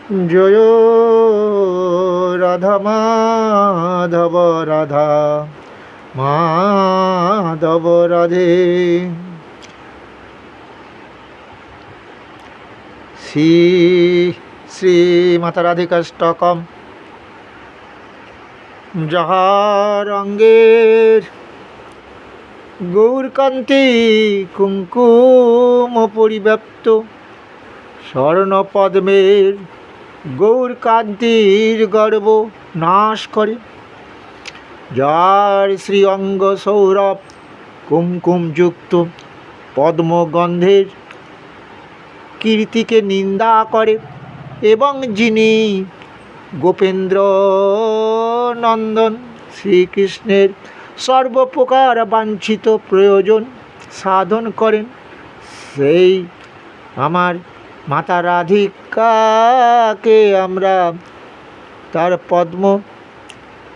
জয় রাধা মাধব, রাধা মাধব রাধে। শ্রী শ্রী মাতা রাধিকাষ্টকম। যাহার অঙ্গের গৌরকান্তি কুঙ্কুম পরিব্যাপ্ত, স্বর্ণপদ্মের গৌরকান্তির গর্ব নাশ করে, যার শ্রী অঙ্গ সৌরভ কুমকুমযুক্ত পদ্মগন্ধের কীর্তিকে নিন্দা করে, এবং যিনি গোপেন্দ্র নন্দন শ্রীকৃষ্ণের সর্বপ্রকার বাঞ্ছিত প্রয়োজন সাধন করেন, সেই আমার মাতা রাধিকাকে আমরা তার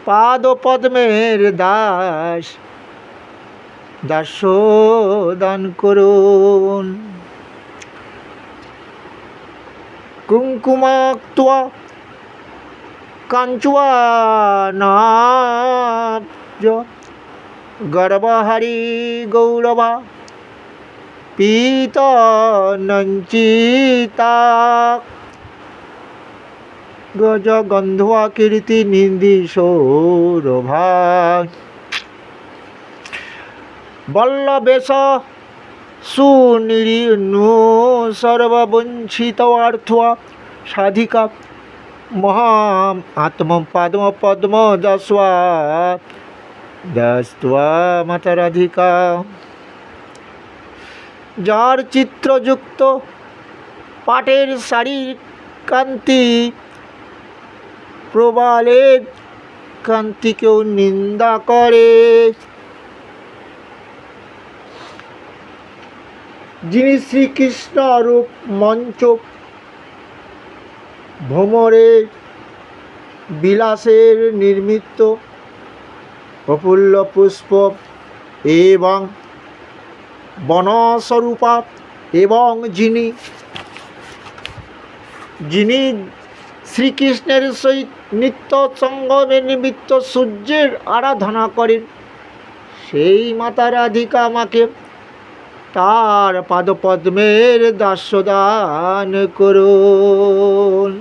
পাদপদ্মের দাস্য দান করুন। কুঙ্কুমাক্ত্বা কাঞ্চুয়ানাব্জ গর্ভহরি গৌরবা পীতনঞ্চিতা গজগন্ধা কীর্তি নিন্দি সৌরভা বল্লবেশ সুনিরীনু সর্ববঞ্চিতার্থা সাধিকা মহাম আত্ম পদ্ম পদ্ম দস্ত্বা মাতা রাধিকা। যার চিত্রযুক্ত পাটের শাড়ির কান্তি প্রবালের কান্তিকেও নিন্দা করে, যিনি শ্রীকৃষ্ণ রূপ মঞ্চ ভ্রমরের বিলাসের নির্মিত প্রফুল্ল পুষ্প এবং বনস্বরূপা, এবং যিনি শ্রীকৃষ্ণের সহিত নিত্য সঙ্গমের নিমিত্ত সূর্যের আরাধনা করেন, সেই মাতা রাধিকা আমাকে তার পাদপদ্মের দাস্য দান করুন।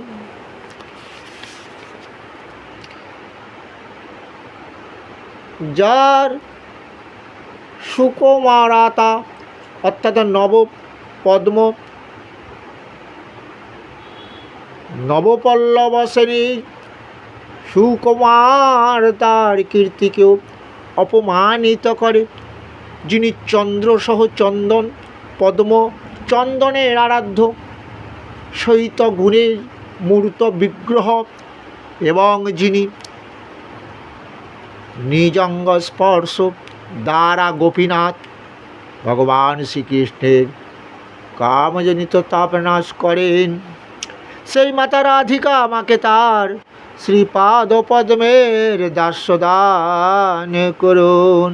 যার সুকুমারতা অর্থাৎ নবপল্লব শ্রেণীর সুকুমার তার কীর্তিকেও অপমানিত করে, যিনি চন্দ্রসহ চন্দন পদ্ম চন্দনের আরাধ্য সহিত গুণের মূর্ত বিগ্রহ, এবং যিনি নিজঙ্গ স্পর্শ দ্বারা গোপীনাথ ভগবান শ্রীকৃষ্ণের কামজনিত তাপ নাশ করেন, সেই মাতা রাধিকা আমাকে তার শ্রীপাদ পদ্মের দাস্য দান করুন।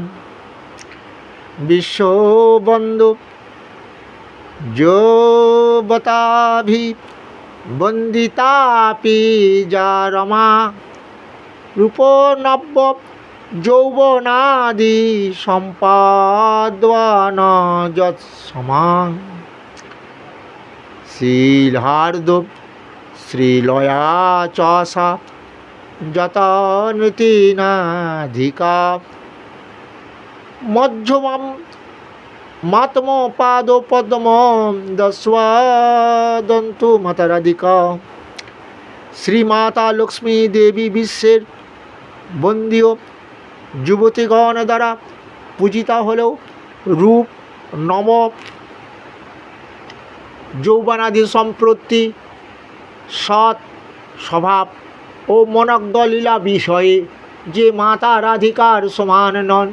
বিশ্ববন্ধু যৌবতাভি বন্দিতাপি যা রমা রূপ নব্য যৌবনাদি সম্পাদ্বান যৎসমাং শ্রীহার্দ শ্রীলয়া চসা যতনতিনাধিকা মধ্যমাম মাতম পাদ পদ্ম দস্বাদন্তু মাতা রাধিকা। শ্রীমাতা লক্ষ্মী দেবী বিশ্বের বন্দীয় যুবতীগণ দ্বারা পূজিতা হলেও রূপ নম যৌবনাদি সম্পত্তি সৎ স্বভাব ও মনজ্ঞ লীলা বিষয়ে যে মাতা রাধিকার সমান নন,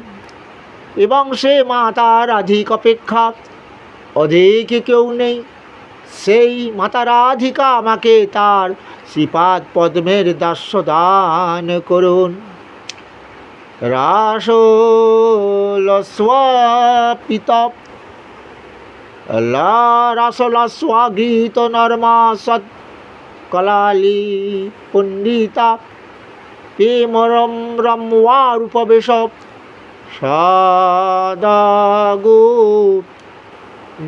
এবং সে মাতা রাধিক অপেক্ষা অধিক কেউ নেই, সেই মাতা রাধিকা আমাকে তার শ্রীপাদ পদ্মের দাস্য দান করুন। রাসলস্বাপিত রাসলস্বাগীত নর্মা সৎ কলালি পণ্ডিতা প্রেমরম রম্যা রূপবেশ সদাগো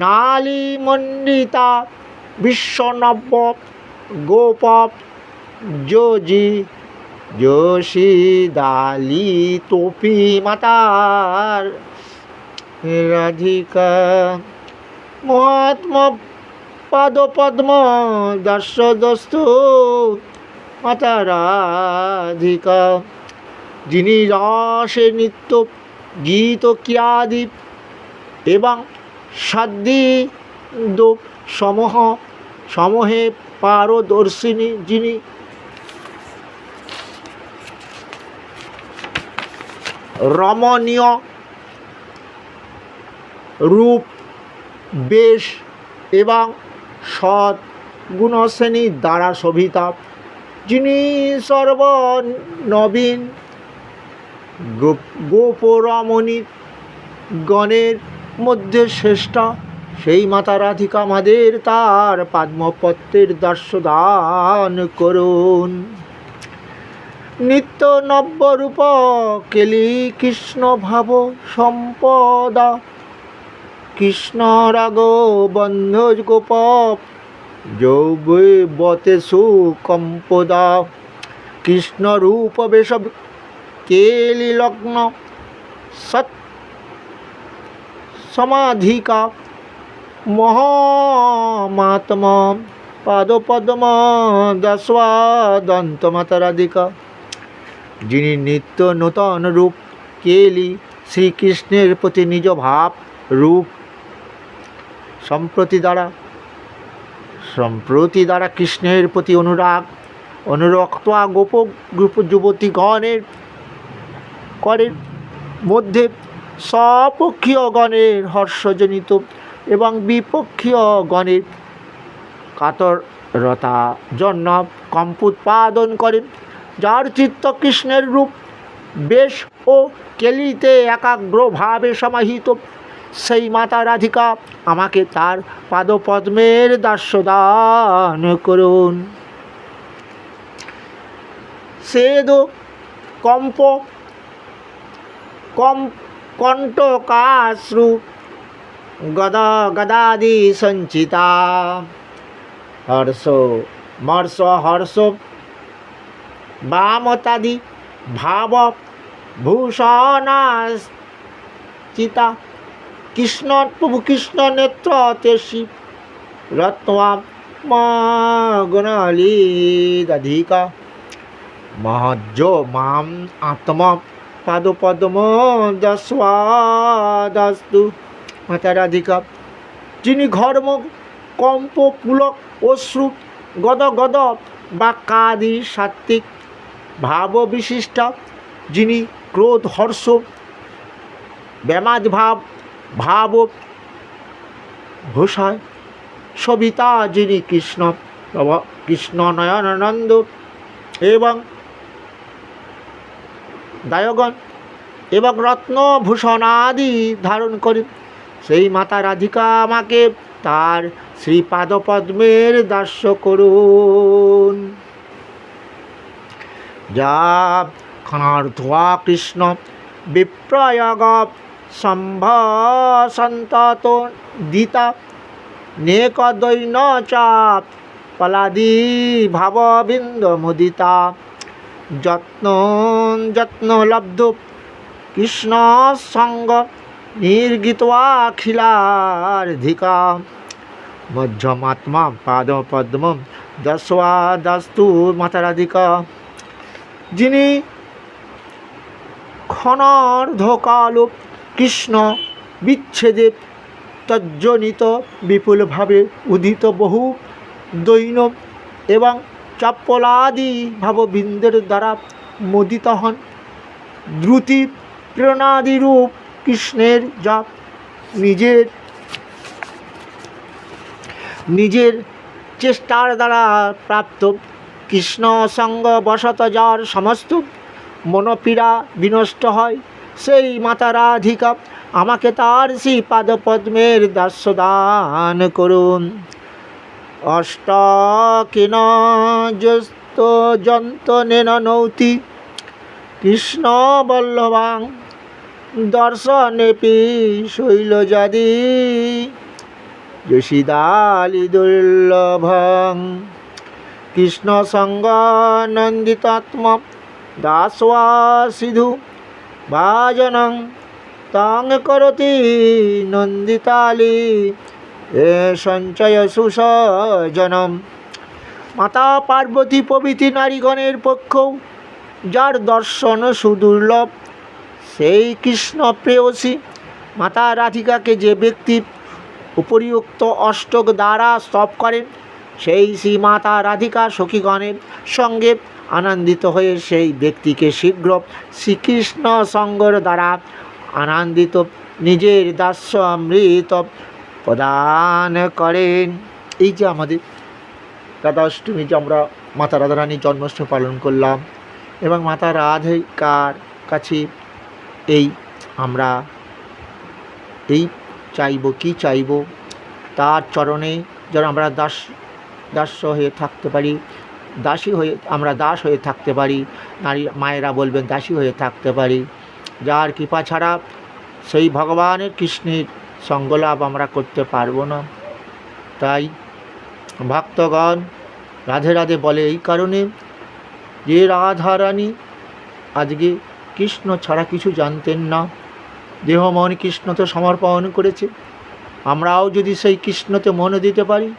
নালী মণ্ডিতা বিশ্বনব্য গোপ যোজি যোশী দালি তোপি মাতার রাধিকা মহাত্মা পাদ পদ্ম দাস্যদস্তু মাতা রাধিকা যিনি রসে নিত্য গীত ক্রিয়াদি এবং সাধ্বী দোপ সমূহে পারদর্শিনী, যিনি রমণীয় রূপ বেশ এবং সৎ গুণশ্রেণী দ্বারা শোভিতা, যিনি সর্বনবীন গোপরমণী গণের মধ্যে শ্রেষ্ঠা, সেই মাতা রাধিকা আমাদের তার পদ্মপত্রের দর্শদান করুন। নিত্য নব্যরূপ কেলি কৃষ্ণ ভাব সম্পদা কৃষ্ণ রাগ বন্ধ গোপ যৌবে বতে সুকম্পদা কৃষ্ণ রূপ বেশ কেলি লগ্ন সৎ সমাধিকা মহামাত্ম পাদপদ্ম দস্বাদন্ত মাতা রাধিকা, যিনি নিত্য নূতন রূপ কেলি শ্রীকৃষ্ণের প্রতি নিজ ভাব রূপ সম্প্রতি দ্বারা কৃষ্ণের প্রতি অনুরক্ত গোপ যুবতীগণের করের মধ্যে স্বপক্ষীয় গণের হর্ষজনিত এবং বিপক্ষীয় গণের কাতরতা জন্য কম্প উৎপাদন করেন। যার চিত্ত কৃষ্ণের রূপ বেশ ও কেলিতে একাগ্রভাবে সমাহিত, সেই মাতা রাধিকা আমাকে তার পাদপদ্মের দাস্যদান করুন। সেদ কম্প কণ্টকাশ্রু গদাদি সঞ্চিতা হর্ষ বামতাদি ভাব ভূষণাচিতা প্রভু কৃষ্ণ নেত্র তেষি রত্না গুণালিদধিকা মহজ্জ মাম আত্ম পাদপদ্ম দস্বাদাস্তু মাতা রাধিকা, যিনি ঘর্ম কম্প পুলক অশ্রু গদ বাক্যাদি সাত্ত্বিক ভাব বিশিষ্টা, যিনি ক্রোধ হর্ষ ব্যামাদ ভাব ভূষায় সবিতা, যিনি কৃষ্ণ নয়নানন্দ এবং দায়গণ এবং রত্নভূষণাদি ধারণ করেন, সেই মাতা রাধিকা আমাকে তার শ্রীপাদপদ্মের দাস্য করুন। যা ক্ষণার্থা কৃষ্ণ বিপ্রয়োগ সম্ভাসন্ত দিতা নেক দৈন চাপ পলাদি ভাববিন্দ মুদিতা যত্ন লব্ধ কৃষ্ণ সঙ্গ নির্গিত্বাখিলার্ধিকা মধ্যমাত্মা পাদপদ্ম দস্বাদাস্তু মাতা রাধিকা, যিনি ক্ষণার্ধকাল কৃষ্ণ বিচ্ছেদে তজ্জনিত বিপুলভাবে উদিত বহু দৈন এবং চপ্পলাদি ভাববিন্দের দ্বারা মোদিত হন। দ্রুতি প্রেরণাদিরূপ কৃষ্ণের যা নিজের চেষ্টার দ্বারা প্রাপ্ত, কৃষ্ণ সঙ্গ বশত যার সমস্ত মনোপীড়া বিনষ্ট হয়, সেই মাতা রাধিকা আমাকে তার শ্রী পাদপদ্মের দাস্যদান করুন। অষ্টাকিন যস্ত যন্তনেন নৌতি কৃষ্ণ বল্লভাং দর্শনেপি শৈলজাদি যশিদালি দুর্লভং কৃষ্ণ সঙ্গ নন্দিতাত্ম দাসওয়া সিধু ভাজনং তাং করতি নন্দিতালি এ সঞ্চয় সুসজনম। মাতা পার্বতী প্রভৃতি নারীগণের পক্ষেও যার দর্শন সুদুর্লভ, সেই কৃষ্ণ প্রেয়সী মাতা রাধিকাকে যে ব্যক্তি উপরিউক্ত অষ্টক দ্বারা স্তব করেন, সেই শ্রী মাতা রাধিকা সখীগণের সঙ্গে আনন্দিত হয়ে সেই ব্যক্তিকে শীঘ্র শ্রীকৃষ্ণ সঙ্গর দ্বারা আনন্দিত নিজের দাস্য অমৃত প্রদান করেন। এই যে আমাদের রাধাষ্টমী, যে আমরা মাতা রাধারানীর জন্মাষ্টমী পালন করলাম, এবং মাতা রাধিকার কাছে এই আমরা এই চাইব, কি চাইব, তার চরণে যেন আমরা দাস্য হয়ে থাকতে পারি, দাসী হয়ে আমরা দাস হয়ে থাকতে পারি। নারী মায়েরা বলবেন দাসী হয়ে থাকতে পারি। যার কৃপা ছাড়া সেই ভগবানের কৃষ্ণের সঙ্গলাভ আমরা করতে পারবো না। তাই ভক্তগণ রাধে রাধে বলে এই কারণে যে রাধারানী আজকে কৃষ্ণ ছাড়া কিছু জানতেন না, দেহ মন কৃষ্ণতে সমর্পণ করেছে। আমরাও যদি সেই কৃষ্ণতে মন দিতে পারি,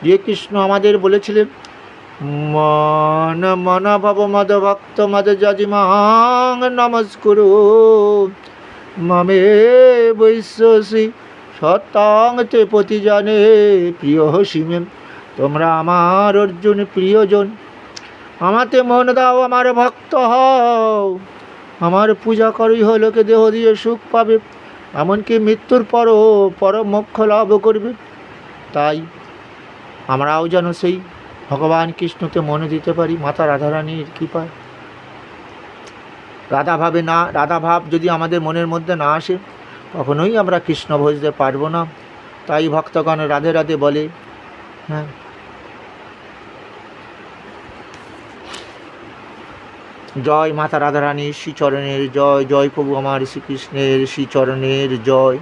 যে কৃষ্ণ আমাদের বলেছিলেন মন মন ভব মদ ভক্ত মদ যজিমাং নমস্কুরু মমে বৈশ্বসী সত্যাং তে প্রতিজনে প্রিয় হসিমে। তোমরা আমার অর্জুন প্রিয়জন, আমাতে মন দাও, আমার ভক্ত হও, আমার পূজা করই হলোকে দেহ দিয়ে সুখ পাবে, এমনকি মৃত্যুর পরও পরম মোক্ষ লাভ করবে। তাই আমরাও যেন সেই ভগবান কৃষ্ণতে মনে দিতে পারি মাতা রাধারানীর কৃপায়। রাধাভাব যদি আমাদের মনের মধ্যে না আসে, কখনোই আমরা কৃষ্ণ ভজতে পারবো না। তাই ভক্তগণ রাধে রাধে বলে। হ্যাঁ, জয় মাতা রাধারানীর শ্রীচরণের জয়, জয় প্রভু আমার শ্রীকৃষ্ণের শ্রীচরণের জয়।